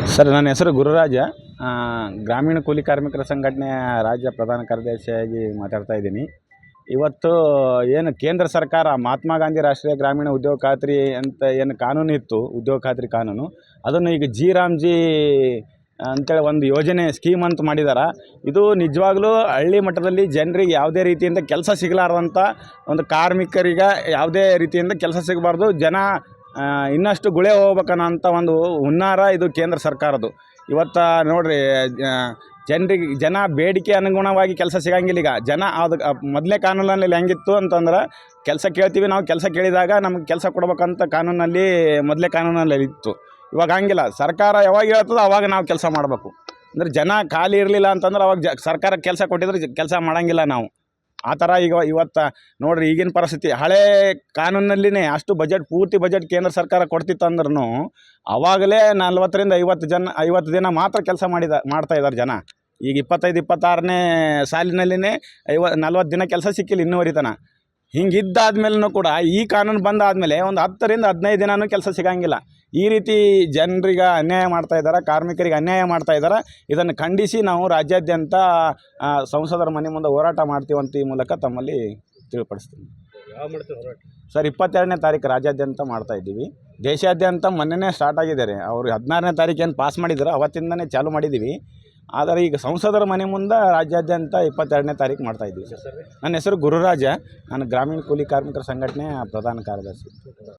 Sir, ನನ್ನ ಹೆಸರು ಗುರುರಾಜ. ಗ್ರಾಮೀಣ ಕೂಲಿ ಕಾರ್ಮಿಕರ ಸಂಘಟನೆಯ ರಾಜ್ಯ ಪ್ರಧಾನ ಕಾರ್ಯದರ್ಶಿಯಾಗಿ ಮಾತಾಡ್ತಾ ಇದ್ದೀನಿ. ಇವತ್ತು ಏನು ಕೇಂದ್ರ ಸರ್ಕಾರ ಮಹಾತ್ಮ ಗಾಂಧಿ ರಾಷ್ಟ್ರೀಯ ಗ್ರಾಮೀಣ ಉದ್ಯೋಗ ಖಾತ್ರಿ ಅಂತ ಏನು ಕಾನೂನು ಇತ್ತು, ಉದ್ಯೋಗ ಖಾತ್ರಿ ಕಾನೂನು, ಅದನ್ನು ಈಗ ಜಿ ರಾಮ್ಜಿ ಅಂತೇಳಿ ಒಂದು ಯೋಜನೆ ಸ್ಕೀಮ್ ಅಂತ ಮಾಡಿದ್ದಾರೆ. ಇದು ನಿಜವಾಗ್ಲೂ ಹಳ್ಳಿ ಮಟ್ಟದಲ್ಲಿ ಜನರಿಗೆ ಯಾವುದೇ ರೀತಿಯಿಂದ ಕೆಲಸ ಸಿಗಲಾರ್ದಂಥ ಒಂದು ಕಾರ್ಮಿಕರಿಗೆ ಯಾವುದೇ ರೀತಿಯಿಂದ ಕೆಲಸ ಸಿಗಬಾರ್ದು, ಜನ ಇನ್ನಷ್ಟು ಗುಳೆ ಹೋಗ್ಬೇಕನ್ನೋಂಥ ಒಂದು ಹುನ್ನಾರ ಇದು ಕೇಂದ್ರ ಸರ್ಕಾರದ್ದು. ಇವತ್ತು ನೋಡಿರಿ, ಜನ ಬೇಡಿಕೆ ಅನುಗುಣವಾಗಿ ಕೆಲಸ ಸಿಗಂಗಿಲ್ಲ. ಈಗ ಜನ ಅದು ಮೊದಲೇ ಕಾನೂನಲ್ಲಿ ಹೆಂಗಿತ್ತು ಅಂತಂದ್ರೆ, ಕೆಲಸ ಕೇಳ್ತೀವಿ, ನಾವು ಕೆಲಸ ಕೇಳಿದಾಗ ನಮ್ಗೆ ಕೆಲಸ ಕೊಡ್ಬೇಕಂತ ಕಾನೂನಲ್ಲಿ ಮೊದಲೇ ಕಾನೂನಲ್ಲಿ ಇತ್ತು. ಇವಾಗ ಹಂಗಿಲ್ಲ. ಸರ್ಕಾರ ಯಾವಾಗ ಹೇಳ್ತದೋ ಅವಾಗ ನಾವು ಕೆಲಸ ಮಾಡಬೇಕು. ಅಂದರೆ ಜನ ಖಾಲಿ ಇರಲಿಲ್ಲ ಅಂತಂದ್ರೆ ಅವಾಗ ಸರ್ಕಾರ ಕೆಲಸ ಕೊಟ್ಟಿದ್ರೆ ಕೆಲಸ ಮಾಡೋಂಗಿಲ್ಲ ನಾವು. ಆ ಥರ ಇವತ್ತು ನೋಡಿರಿ, ಈಗಿನ ಪರಿಸ್ಥಿತಿ. ಹಳೆ ಕಾನೂನಲ್ಲಿನೇ ಅಷ್ಟು ಪೂರ್ತಿ ಬಜೆಟ್ ಕೇಂದ್ರ ಸರ್ಕಾರ ಕೊಡ್ತಿತ್ತು ಅಂದ್ರೂ ಆವಾಗಲೇ 40ರಿಂದ 50 ದಿನ ಮಾತ್ರ ಕೆಲಸ ಮಾಡ್ತಾಯಿದ್ದಾರೆ ಜನ. ಈಗ 25-26ನೇ ಸಾಲಿನಲ್ಲಿನೇ 40 ದಿನ ಕೆಲಸ ಸಿಕ್ಕಿಲ್ಲ ಇನ್ನೂವರೆ ತನ. ಹಿಂಗಿದ್ದಾದ್ಮೇಲೂ ಕೂಡ ಈ ಕಾನೂನು ಬಂದಾದಮೇಲೆ ಒಂದು 10ರಿಂದ 15 ದಿನವೂ ಕೆಲಸ ಸಿಗೋಂಗಿಲ್ಲ. ಈ ರೀತಿ ಜನರಿಗೆ ಅನ್ಯಾಯ ಮಾಡ್ತಾಯಿದ್ದಾರೆ, ಕಾರ್ಮಿಕರಿಗೆ ಅನ್ಯಾಯ ಮಾಡ್ತಾಯಿದ್ದಾರೆ. ಇದನ್ನು ಖಂಡಿಸಿ ನಾವು ರಾಜ್ಯಾದ್ಯಂತ ಸಂಸದರ ಮನೆ ಮುಂದೆ ಹೋರಾಟ ಮಾಡ್ತೀವಂತ ಈ ಮೂಲಕ ತಮ್ಮಲ್ಲಿ ತಿಳಿಪಡಿಸ್ತೀನಿ. ಸರ್, 22ನೇ ತಾರೀಕು ರಾಜ್ಯಾದ್ಯಂತ ಮಾಡ್ತಾಯಿದ್ದೀವಿ. ದೇಶಾದ್ಯಂತ ಮೊನ್ನೆನೇ ಸ್ಟಾರ್ಟ್ ಆಗಿದ್ದಾರೆ. ಅವರು 16ನೇ ತಾರೀಕು ಏನು ಪಾಸ್ ಮಾಡಿದ್ರು ಅವತ್ತಿಂದನೇ ಚಾಲೂ ಮಾಡಿದ್ದೀವಿ. ಆದರೆ ಈಗ ಸಂಸದರ ಮನೆ ಮುಂದೆ ರಾಜ್ಯಾದ್ಯಂತ 22ನೇ ತಾರೀಕು ಮಾಡ್ತಾಯಿದ್ದೀವಿ. ನನ್ನ ಹೆಸರು ಗುರುರಾಜ. ನಾನು ಗ್ರಾಮೀಣ ಕೂಲಿ ಕಾರ್ಮಿಕರ ಸಂಘಟನೆಯ ಪ್ರಧಾನ ಕಾರ್ಯದರ್ಶಿ.